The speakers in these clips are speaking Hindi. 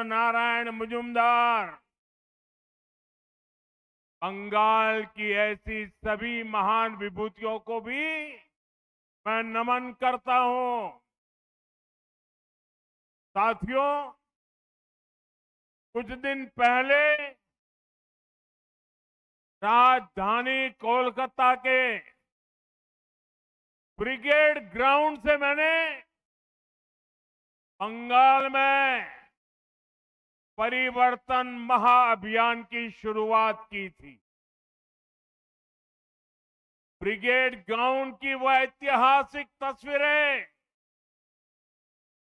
नारायण मुजुमदार, बंगाल की ऐसी सभी महान विभूतियों को भी मैं नमन करता हूं। साथियों, कुछ दिन पहले राजधानी कोलकाता के ब्रिगेड ग्राउंड से मैंने बंगाल में परिवर्तन महाअभियान की शुरुआत की थी। ब्रिगेड ग्राउंड की वो ऐतिहासिक तस्वीरें,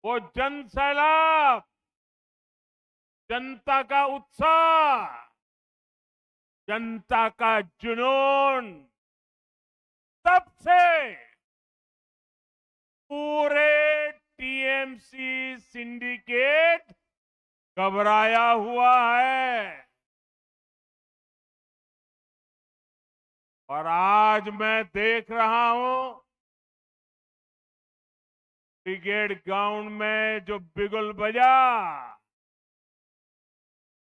वो जन सैलाब, जनता का उत्साह, जनता का जुनून, तब से पूरे टीएमसी सिंडिकेट घबराया हुआ है। और आज मैं देख रहा हूं ब्रिगेड ग्राउंड में जो बिगुल बजा,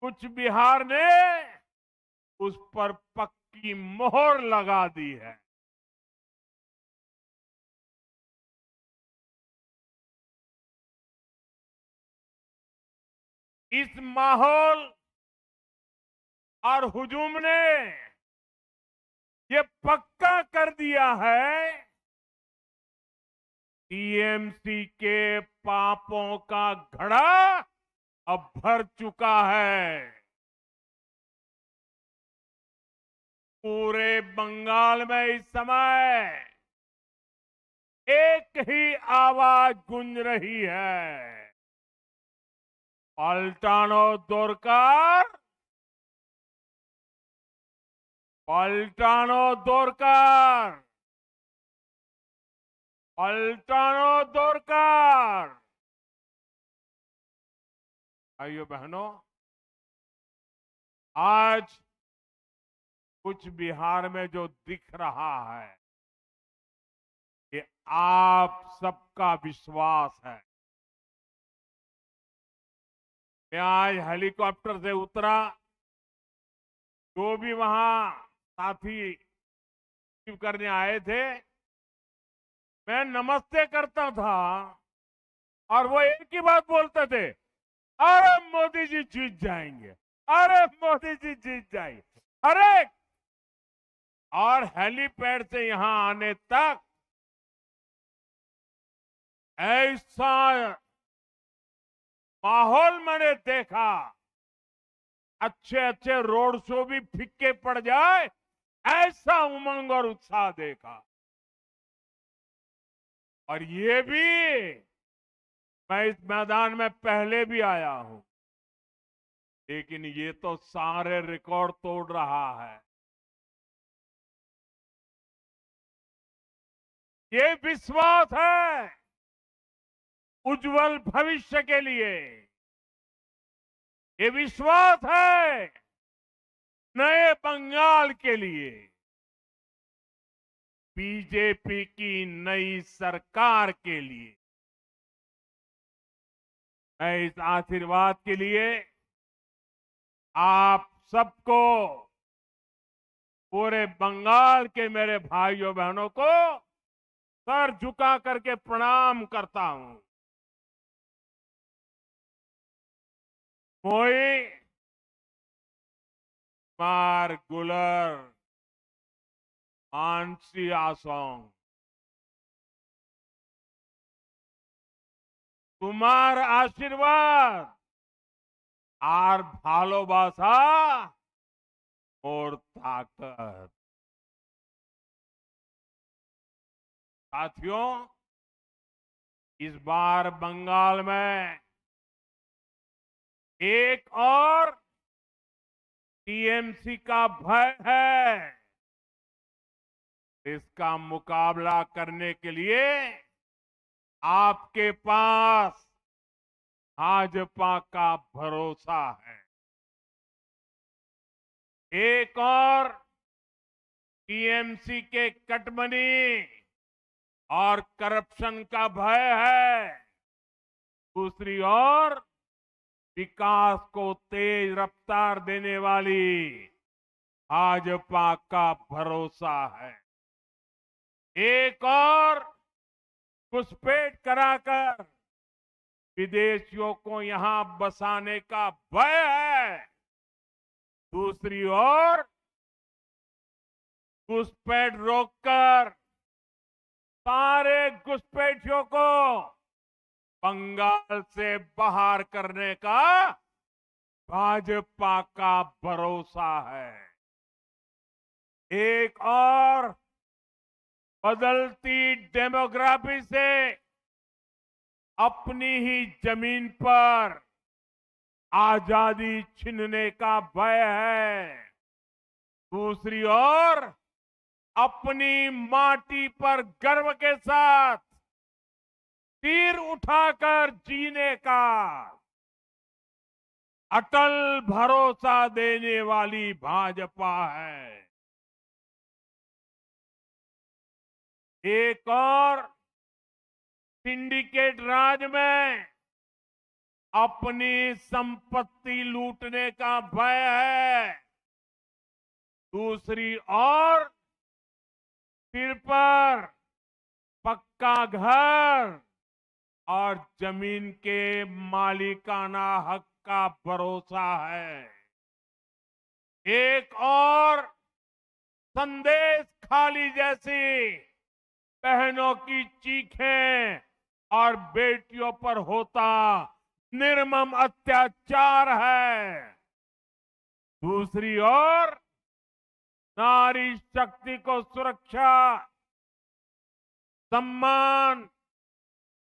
कुछ बिहार ने उस पर पक्की मोहर लगा दी है। इस माहौल और हुजूम ने ये पक्का कर दिया है, टीएमसी के पापों का घड़ा अब भर चुका है। पूरे बंगाल में इस समय एक ही आवाज गूंज रही है, पलटानो दोरकार, पलटानो दोरकार, पलटानो दोरकार। भाइयों बहनों, आज कुछ बिहार में जो दिख रहा है, ये आप सबका विश्वास है। मैं आज हेलीकॉप्टर से उतरा, जो भी वहां साथी रिसीव करने आए थे, मैं नमस्ते करता था और वो एक ही बात बोलते थे, अरे मोदी जी जीत जाएंगे, अरे मोदी जी जीत जाएंगे। अरे, और हेलीपैड से यहां आने तक ऐसा माहौल मैंने देखा, अच्छे अच्छे रोड शो भी फीके पड़ जाए, ऐसा उमंग और उत्साह देखा। और ये भी, मैं इस मैदान में पहले भी आया हूं, लेकिन ये तो सारे रिकॉर्ड तोड़ रहा है। ये विश्वास है उज्जवल भविष्य के लिए, ये विश्वास है नए बंगाल के लिए, बीजेपी की नई सरकार के लिए। मैं इस आशीर्वाद के लिए आप सबको, पूरे बंगाल के मेरे भाइयों बहनों को सर झुका करके प्रणाम करता हूं। मोई मार गुलर मानसी आसोंग, तुम्हार आशीर्वाद আর ভালোবাসা और ताकत। साथियों, इस बार बंगाल में एक और टीएमसी का भय है। इसका मुकाबला करने के लिए आपके पास भाजपा का भरोसा है। एक और टीएमसी के कटमनी और करप्शन का भय है, दूसरी ओर विकास को तेज रफ्तार देने वाली भाजपा का भरोसा है। एक और घुसपैठ कराकर विदेशियों को यहां बसाने का भय है। दूसरी ओर घुसपैठ रोककर सारे घुसपैठियों को बंगाल से बाहर करने का भाजपा का भरोसा है। एक और बदलती डेमोग्राफी से अपनी ही जमीन पर आजादी छीनने का भय है। दूसरी ओर अपनी माटी पर गर्व के साथ तीर उठाकर जीने का अटल भरोसा देने वाली भाजपा है। एक और सिंडिकेट राज में अपनी संपत्ति लूटने का भय है। दूसरी ओर सिर पर पक्का घर और जमीन के मालिकाना हक का भरोसा है। एक और संदेश खाली जैसी बहनों की चीखें और बेटियों पर होता निर्मम अत्याचार है। दूसरी ओर नारी शक्ति को सुरक्षा, सम्मान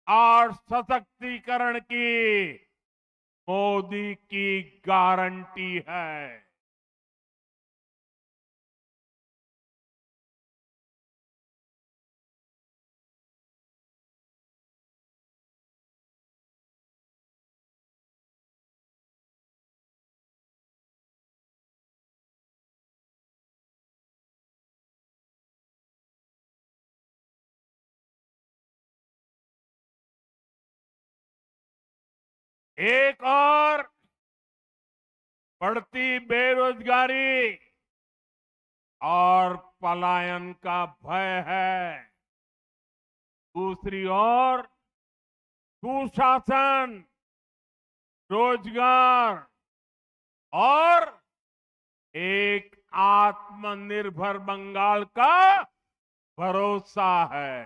और सशक्तिकरण की मोदी की गारंटी है। एक और बढ़ती बेरोजगारी और पलायन का भय है। दूसरी ओर सुशासन, रोजगार और एक आत्मनिर्भर बंगाल का भरोसा है।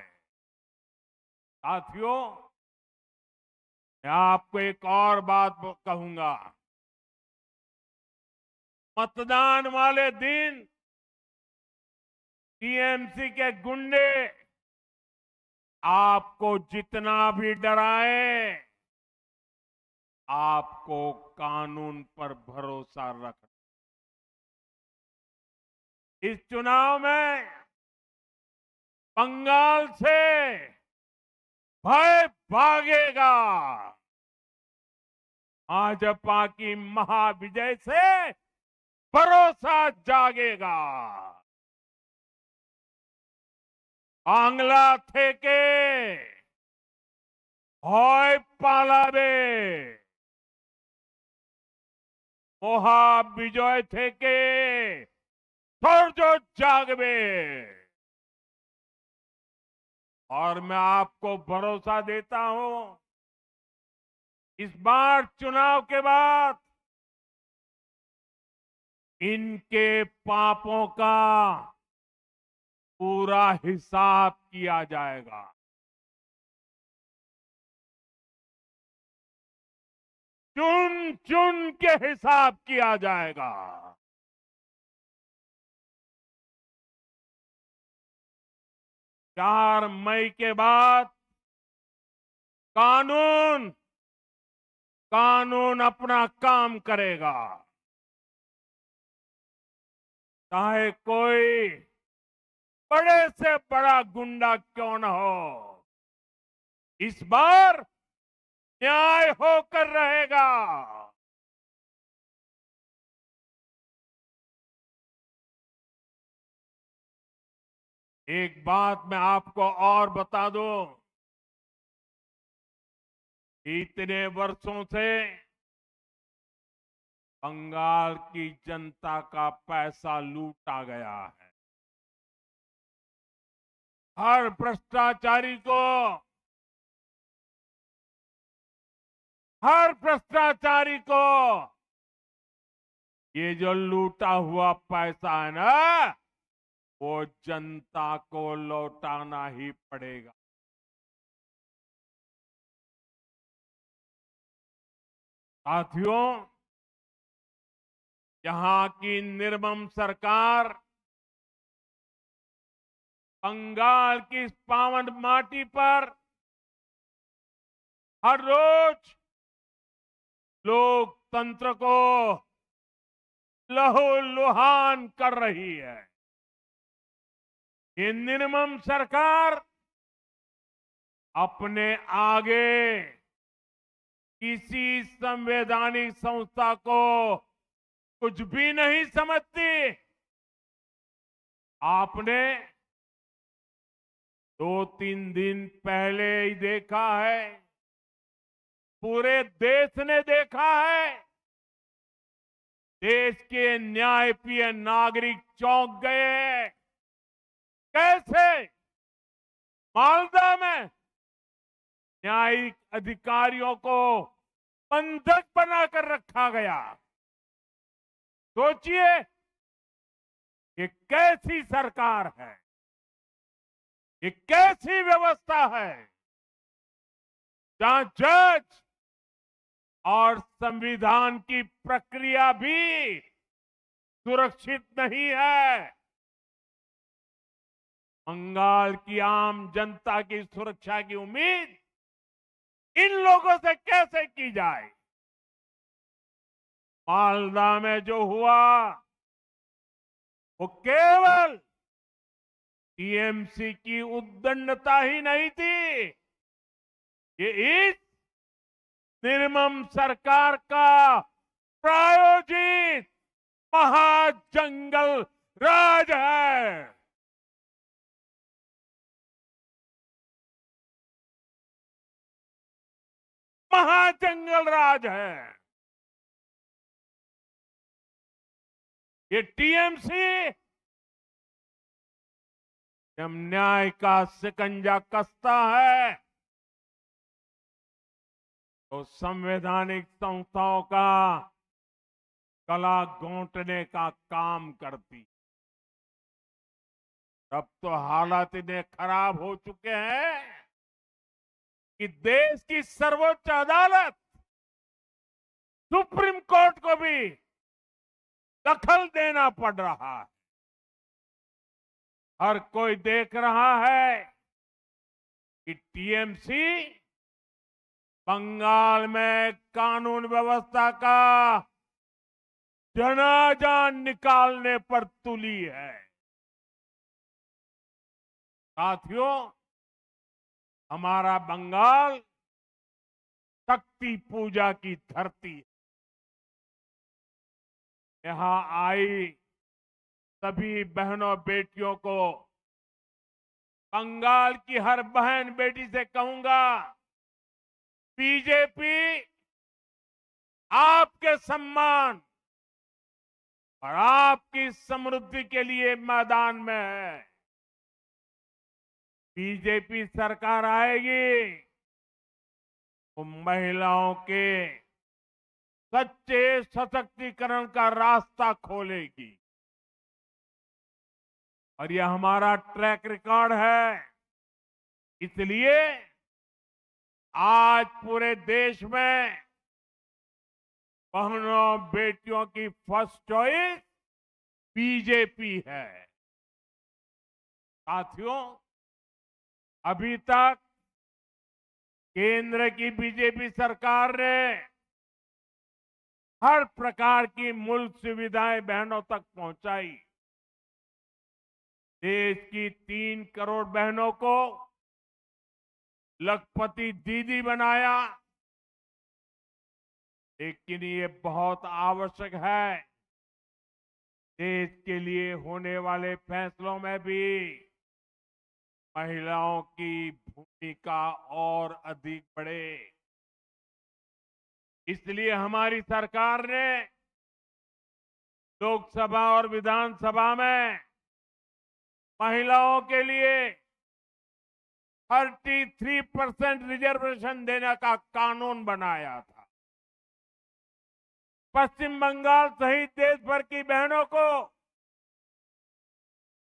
साथियों, मैं आपको एक और बात कहूंगा। मतदान वाले दिन टीएमसी के गुंडे आपको जितना भी डराए, आपको कानून पर भरोसा रखना। इस चुनाव में बंगाल से भय भागेगा। भाजपा की महाविजय से भरोसा जागेगा। बांग्ला থেকে ভয় পালাবে, মহা বিজয় থেকে শৌর্য जागबे। और मैं आपको भरोसा देता हूं, इस बार चुनाव के बाद इनके पापों का पूरा हिसाब किया जाएगा। चुन चुन के हिसाब किया जाएगा। 4 मई के बाद कानून कानून अपना काम करेगा। चाहे कोई बड़े से बड़ा गुंडा क्यों न हो, इस बार न्याय होकर रहेगा। एक बात मैं आपको और बता दूं, इतने वर्षों से बंगाल की जनता का पैसा लूटा गया है। हर भ्रष्टाचारी को ये जो लूटा हुआ पैसा है ना, वो जनता को लौटाना ही पड़ेगा। साथियों, यहाँ की निर्मम सरकार बंगाल की इस पावन माटी पर हर रोज लोकतंत्र को लहूलुहान कर रही है। ये निर्मम सरकार अपने आगे किसी संवैधानिक संस्था को कुछ भी नहीं समझती। आपने 2-3 दिन पहले ही देखा है, पूरे देश ने देखा है, देश के न्यायप्रिय नागरिक चौंक गए। कैसे मालदा में न्यायिक अधिकारियों को बंधक बनाकर रखा गया। सोचिए, ये कैसी सरकार है, ये कैसी व्यवस्था है जहां जज और संविधान की प्रक्रिया भी सुरक्षित नहीं है। बंगाल की आम जनता की सुरक्षा की उम्मीद इन लोगों से कैसे की जाए? मालदा में जो हुआ वो केवल टीएमसी की उद्दंडता ही नहीं थी, ये इस निर्मम सरकार का प्रायोजित महाजंगल राज है। महाजंगल राज है। ये टीएमसी जब न्याय का शिकंजा कसता है तो संवैधानिक संस्थाओं का गला घोंटने का काम करती। अब तो हालात इतने खराब हो चुके हैं कि देश की सर्वोच्च अदालत सुप्रीम कोर्ट को भी दखल देना पड़ रहा है। हर कोई देख रहा है कि टीएमसी बंगाल में कानून व्यवस्था का जनाजा निकालने पर तुली है। साथियों, हमारा बंगाल शक्ति पूजा की धरती है। यहां आई सभी बहनों बेटियों को, बंगाल की हर बहन बेटी से कहूंगा, बीजेपी आपके सम्मान और आपकी समृद्धि के लिए मैदान में है। बीजेपी सरकार आएगी तो महिलाओं के सच्चे सशक्तिकरण का रास्ता खोलेगी। और यह हमारा ट्रैक रिकॉर्ड है। इसलिए आज पूरे देश में बहनों बेटियों की फर्स्ट चॉइस बीजेपी है। साथियों, अभी तक केंद्र की बीजेपी सरकार ने हर प्रकार की मूल सुविधाएं बहनों तक पहुंचाई। देश की 3 करोड़ बहनों को लखपति दीदी बनाया। लेकिन ये बहुत आवश्यक है, देश के लिए होने वाले फैसलों में भी महिलाओं की भूमिका और अधिक बढ़े। इसलिए हमारी सरकार ने लोकसभा और विधानसभा में महिलाओं के लिए 33% रिजर्वेशन देने का कानून बनाया था। पश्चिम बंगाल सहित देश भर की बहनों को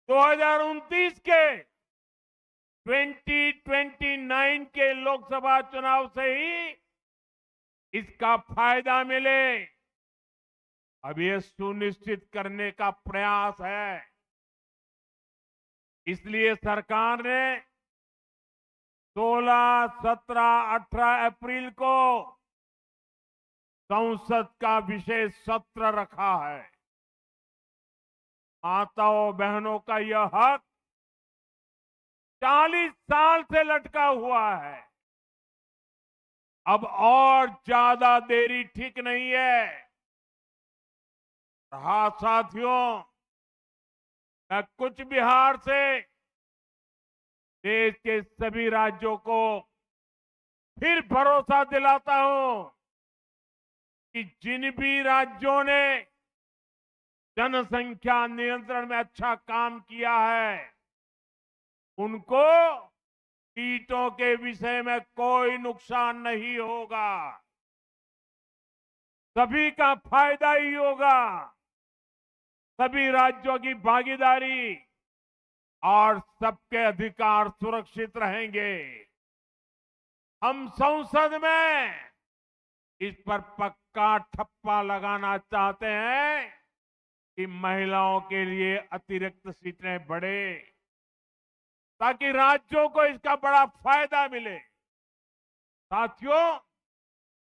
2029 के 2029 के लोकसभा चुनाव से ही इसका फायदा मिले, अब ये सुनिश्चित करने का प्रयास है। इसलिए सरकार ने 16, 17, 18 अप्रैल को संसद का विशेष सत्र रखा है। माताओं बहनों का यह हक 40 साल से लटका हुआ है। अब और ज्यादा देरी ठीक नहीं है। हाँ साथियों, मैं कूच बिहार से देश के सभी राज्यों को फिर भरोसा दिलाता हूं कि जिन भी राज्यों ने जनसंख्या नियंत्रण में अच्छा काम किया है, उनको सीटों के विषय में कोई नुकसान नहीं होगा। सभी का फायदा ही होगा। सभी राज्यों की भागीदारी और सबके अधिकार सुरक्षित रहेंगे। हम संसद में इस पर पक्का ठप्पा लगाना चाहते हैं कि महिलाओं के लिए अतिरिक्त सीटें बढ़े, ताकि राज्यों को इसका बड़ा फायदा मिले। साथियों,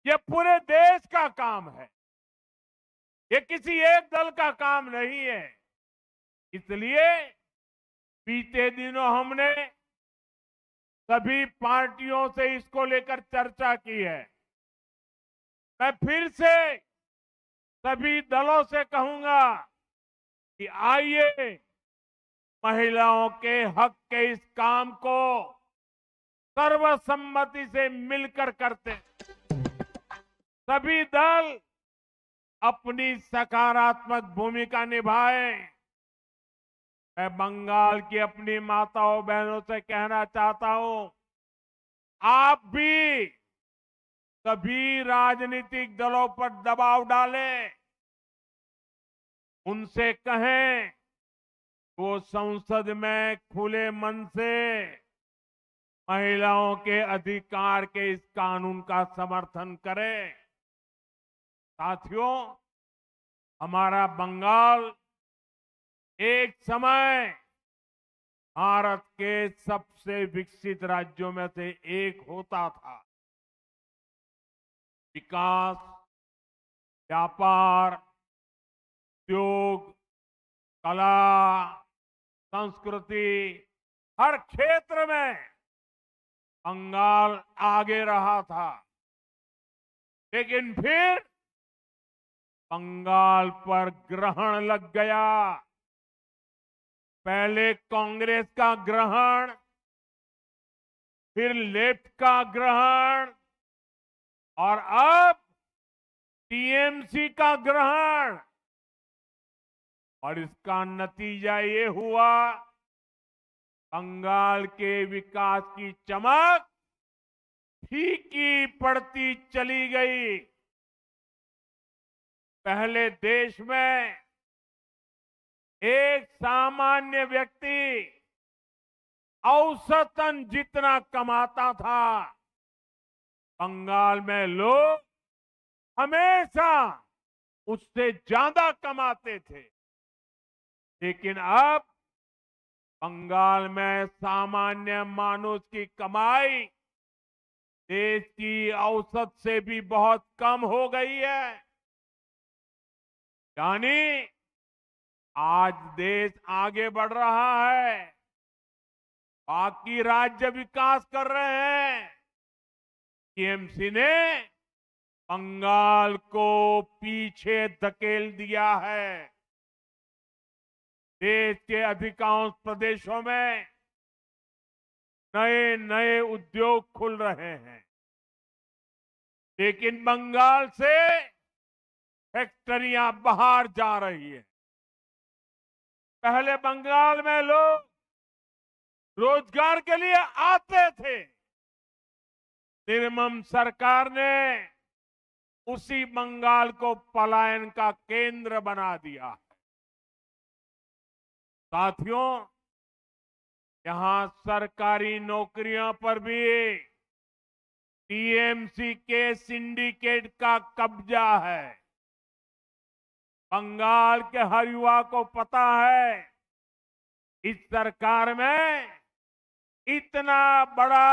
ये पूरे देश का काम है, ये किसी एक दल का काम नहीं है। इसलिए बीते दिनों हमने सभी पार्टियों से इसको लेकर चर्चा की है। मैं फिर से सभी दलों से कहूंगा कि आइए महिलाओं के हक के इस काम को सर्वसम्मति से मिलकर करते हैं। सभी दल अपनी सकारात्मक भूमिका निभाएं। मैं बंगाल की अपनी माताओं बहनों से कहना चाहता हूं, आप भी सभी राजनीतिक दलों पर दबाव डालें। उनसे कहें वो संसद में खुले मन से महिलाओं के अधिकार के इस कानून का समर्थन करें। साथियों, हमारा बंगाल एक समय भारत के सबसे विकसित राज्यों में से एक होता था। विकास, व्यापार, उद्योग, कला, संस्कृति, हर क्षेत्र में बंगाल आगे रहा था। लेकिन फिर बंगाल पर ग्रहण लग गया। पहले कांग्रेस का ग्रहण, फिर लेफ्ट का ग्रहण और अब टीएमसी का ग्रहण। और इसका नतीजा ये हुआ, बंगाल के विकास की चमक फीकी पड़ती चली गई। पहले देश में एक सामान्य व्यक्ति औसतन जितना कमाता था, बंगाल में लोग हमेशा उससे ज्यादा कमाते थे। लेकिन अब बंगाल में सामान्य मानुष की कमाई देश की औसत से भी बहुत कम हो गई है। यानी आज देश आगे बढ़ रहा है, बाकी राज्य विकास कर रहे हैं। टीएमसी ने बंगाल को पीछे धकेल दिया है। देश के अधिकांश प्रदेशों में नए नए उद्योग खुल रहे हैं, लेकिन बंगाल से फैक्ट्रियां बाहर जा रही है। पहले बंगाल में लोग रोजगार के लिए आते थे। निर्मम सरकार ने उसी बंगाल को पलायन का केंद्र बना दिया। साथियों, यहां सरकारी नौकरियों पर भी टीएमसी के सिंडिकेट का कब्जा है। बंगाल के हर युवा को पता है, इस सरकार में इतना बड़ा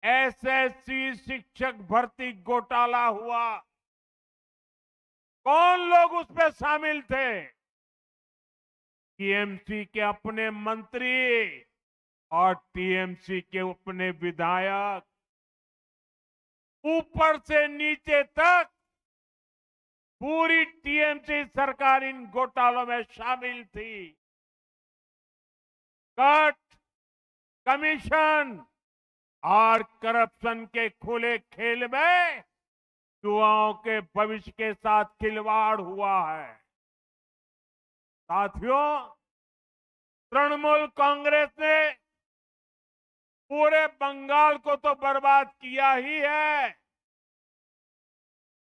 एसएससी शिक्षक भर्ती घोटाला हुआ। कौन लोग उस पे शामिल थे? टीएमसी के अपने मंत्री और टीएमसी के अपने विधायक, ऊपर से नीचे तक पूरी टीएमसी सरकार इन घोटालों में शामिल थी। कट, कमीशन और करप्शन के खुले खेल में युवाओं के भविष्य के साथ खिलवाड़ हुआ है। साथियों, तृणमूल कांग्रेस ने पूरे बंगाल को तो बर्बाद किया ही है,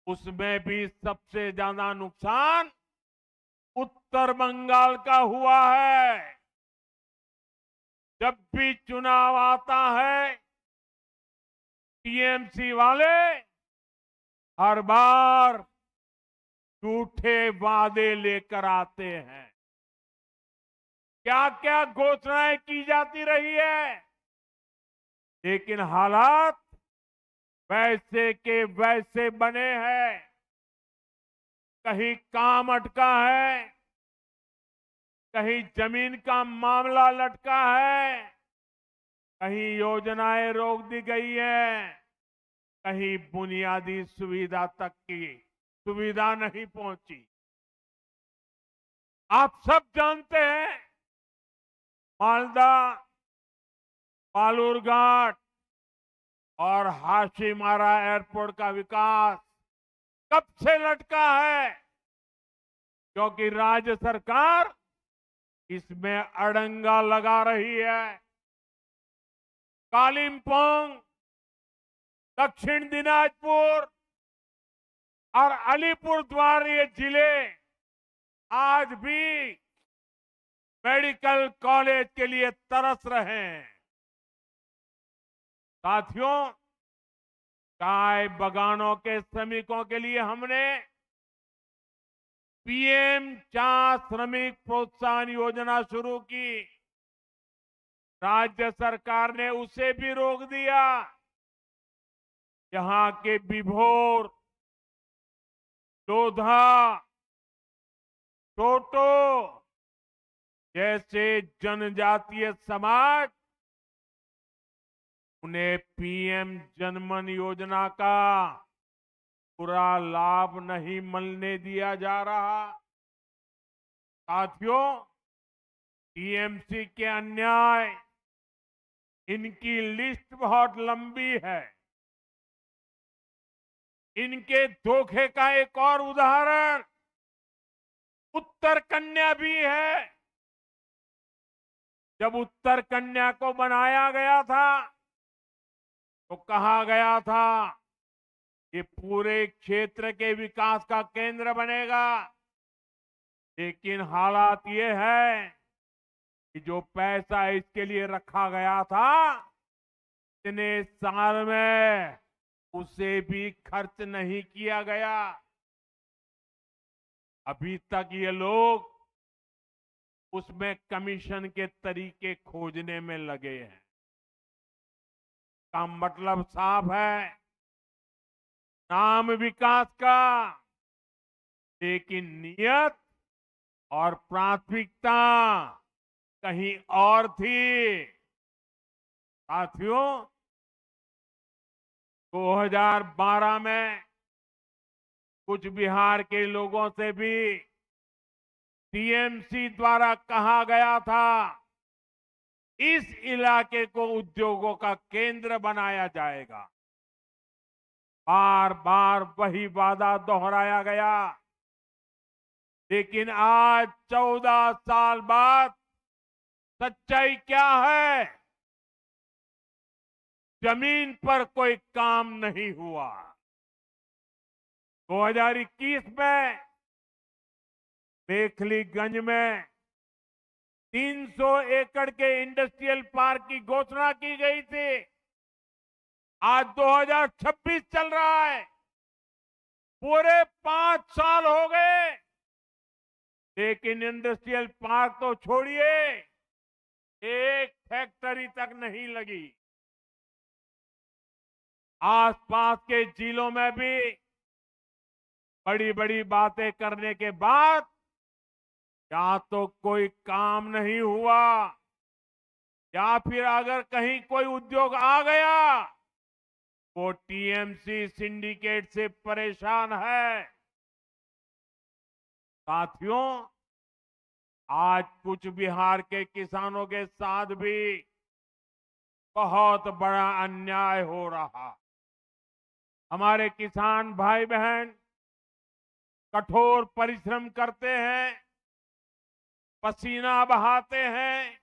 उसमें भी सबसे ज्यादा नुकसान उत्तर बंगाल का हुआ है। जब भी चुनाव आता है, टीएमसी वाले हर बार झूठे वादे लेकर आते हैं। क्या क्या घोषणाएं की जाती रही है, लेकिन हालात वैसे के वैसे बने हैं। कहीं काम अटका है, कहीं जमीन का मामला लटका है, कहीं योजनाएं रोक दी गई है, कहीं बुनियादी सुविधा तक की सुविधा नहीं पहुंची। आप सब जानते हैं, मालदा, बालूरघाट और हाशीमारा एयरपोर्ट का विकास कब से लटका है, क्योंकि राज्य सरकार इसमें अड़ंगा लगा रही है। कालिंपोंग, दक्षिण दिनाजपुर और अलीपुरद्वार ये जिले आज भी मेडिकल कॉलेज के लिए तरस रहे हैं। साथियों, चाय बागानों के श्रमिकों के लिए हमने पीएम चा श्रमिक प्रोत्साहन योजना शुरू की। राज्य सरकार ने उसे भी रोक दिया। यहां के बिभोर, लोधा, टोटो जैसे जनजातीय समाज, उन्हें पीएम जनमन योजना का पूरा लाभ नहीं मिलने दिया जा रहा। साथियों, टीएमसी के अन्याय, इनकी लिस्ट बहुत लंबी है। इनके धोखे का एक और उदाहरण उत्तर कन्या भी है। जब उत्तर कन्या को बनाया गया था तो कहा गया था ये पूरे क्षेत्र के विकास का केंद्र बनेगा, लेकिन हालात ये है कि जो पैसा इसके लिए रखा गया था, इतने साल में उसे भी खर्च नहीं किया गया। अभी तक ये लोग उसमें कमीशन के तरीके खोजने में लगे हैं। का मतलब साफ है, नाम विकास का, लेकिन नियत और प्राथमिकता कहीं और थी। साथियों, 2012 में कुछ बिहार के लोगों से भी टीएमसी द्वारा कहा गया था इस इलाके को उद्योगों का केंद्र बनाया जाएगा। बार बार वही वादा दोहराया गया, लेकिन आज 14 साल बाद सच्चाई क्या है? जमीन पर कोई काम नहीं हुआ। 2021 में मेखलीगंज में 300 एकड़ के इंडस्ट्रियल पार्क की घोषणा की गई थी। आज 2026 चल रहा है, पूरे 5 साल हो गए, लेकिन इंडस्ट्रियल पार्क तो छोड़िए, एक फैक्ट्री तक नहीं लगी। आसपास के जिलों में भी बड़ी बड़ी बातें करने के बाद या तो कोई काम नहीं हुआ, या फिर अगर कहीं कोई उद्योग आ गया वो टीएमसी सिंडिकेट से परेशान है। साथियों, आज कुछ बिहार के किसानों के साथ भी बहुत बड़ा अन्याय हो रहा। हमारे किसान भाई बहन कठोर परिश्रम करते हैं, पसीना बहाते हैं,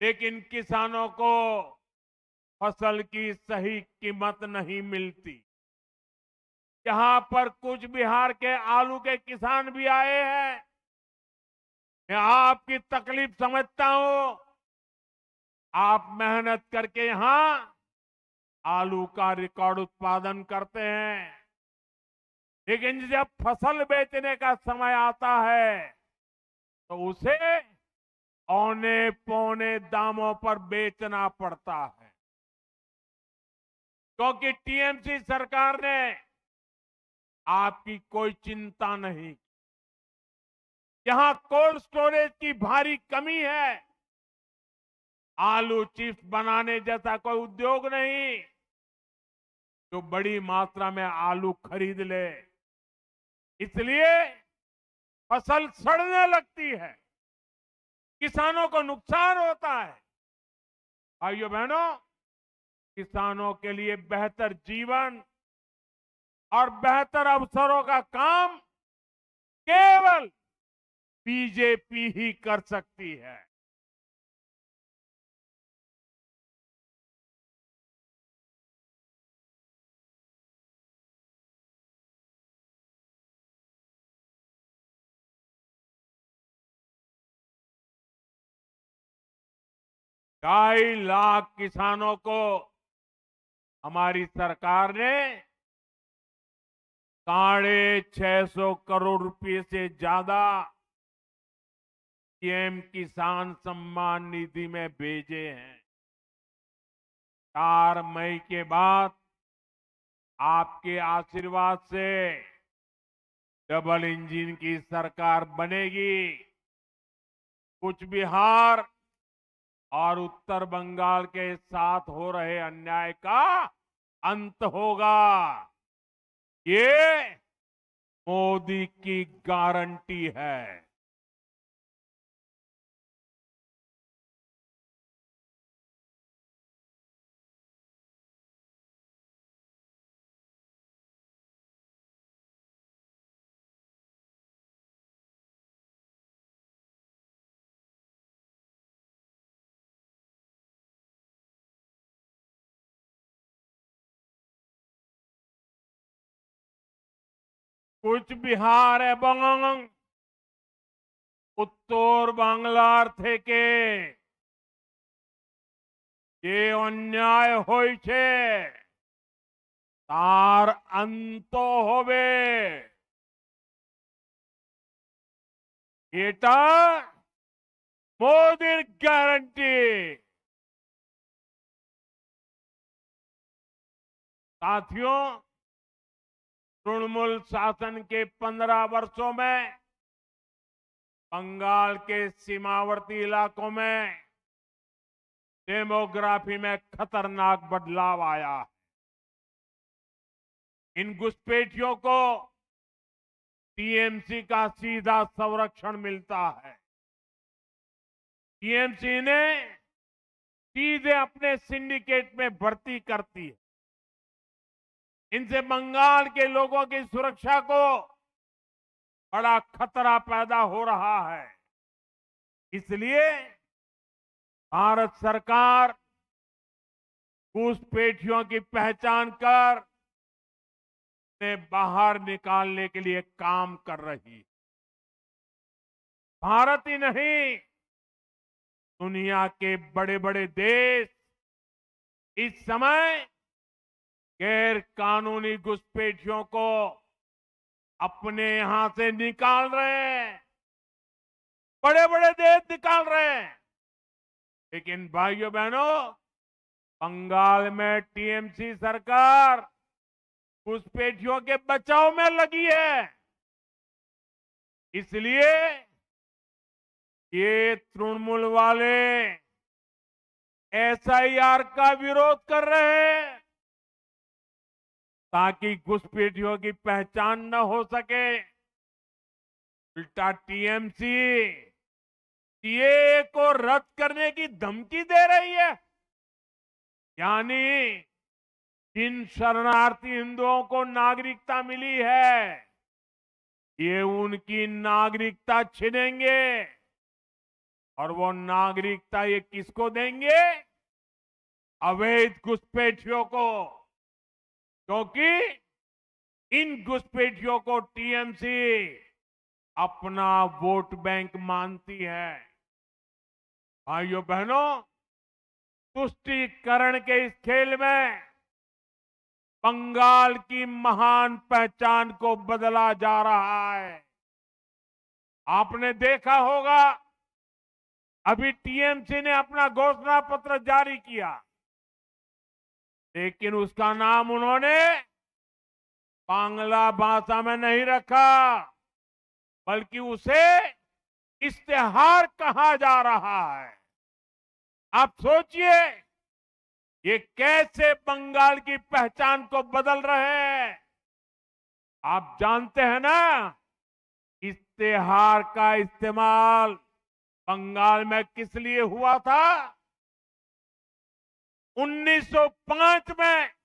लेकिन किसानों को फसल की सही कीमत नहीं मिलती। यहां पर कुछ बिहार के आलू के किसान भी आए हैं। मैं आपकी तकलीफ समझता हूं। आप मेहनत करके यहां आलू का रिकॉर्ड उत्पादन करते हैं, लेकिन जब फसल बेचने का समय आता है तो उसे औने पौने दामों पर बेचना पड़ता है, क्योंकि टीएमसी सरकार ने आपकी कोई चिंता नहीं। यहां कोल्ड स्टोरेज की भारी कमी है। आलू चिप्स बनाने जैसा कोई उद्योग नहीं जो बड़ी मात्रा में आलू खरीद ले, इसलिए फसल सड़ने लगती है, किसानों को नुकसान होता है। भाइयों बहनों, किसानों के लिए बेहतर जीवन और बेहतर अवसरों का काम केवल बीजेपी ही कर सकती है। ₹2.5 लाख किसानों को हमारी सरकार ने 650 करोड़ रुपए से ज्यादा पीएम किसान सम्मान निधि में भेजे हैं। 4 मई के बाद आपके आशीर्वाद से डबल इंजन की सरकार बनेगी। कुछ बिहार और उत्तर बंगाल के साथ हो रहे अन्याय का अंत होगा। ये मोदी की गारंटी है। कुछ बिहार एवं উত্তর বাংলার থেকে যে অন্যায় হয়েছে তার অন্ত হবে। এটা মোদির গ্যারান্टी। साथियों, तृणमूल शासन के 15 वर्षों में बंगाल के सीमावर्ती इलाकों में डेमोग्राफी में खतरनाक बदलाव आया है। इन घुसपैठियों को टीएमसी का सीधा संरक्षण मिलता है। टीएमसी ने सीधे अपने सिंडिकेट में भर्ती करती है। इनसे बंगाल के लोगों की सुरक्षा को बड़ा खतरा पैदा हो रहा है। इसलिए भारत सरकार घुसपैठियों की पहचान कर उन्हें बाहर निकालने के लिए काम कर रही है। भारत ही नहीं, दुनिया के बड़े बड़े देश इस समय गैर कानूनी घुसपैठियों को अपने यहां से निकाल रहे हैं। बड़े बड़े देश निकाल रहे हैं। लेकिन भाइयों बहनों, बंगाल में टीएमसी सरकार घुसपैठियों के बचाव में लगी है। इसलिए ये तृणमूल वाले एसआईआर का विरोध कर रहे हैं ताकि घुसपैठियों की पहचान न हो सके। उल्टा टीएमसी सीएए को रद्द करने की धमकी दे रही है। यानी जिन शरणार्थी हिंदुओं को नागरिकता मिली है, ये उनकी नागरिकता छीनेंगे। और वो नागरिकता ये किसको देंगे? अवैध घुसपैठियों को। क्योंकि इन घुसपैठियों को टीएमसी अपना वोट बैंक मानती है। भाइयों बहनों, तुष्टीकरण के इस खेल में बंगाल की महान पहचान को बदला जा रहा है। आपने देखा होगा, अभी टीएमसी ने अपना घोषणा पत्र जारी किया, लेकिन उसका नाम उन्होंने बांग्ला भाषा में नहीं रखा, बल्कि उसे इश्तेहार कहा जा रहा है। आप सोचिए, ये कैसे बंगाल की पहचान को बदल रहे हैं। आप जानते हैं ना, इश्तेहार का इस्तेमाल बंगाल में किस लिए हुआ था? 1905 में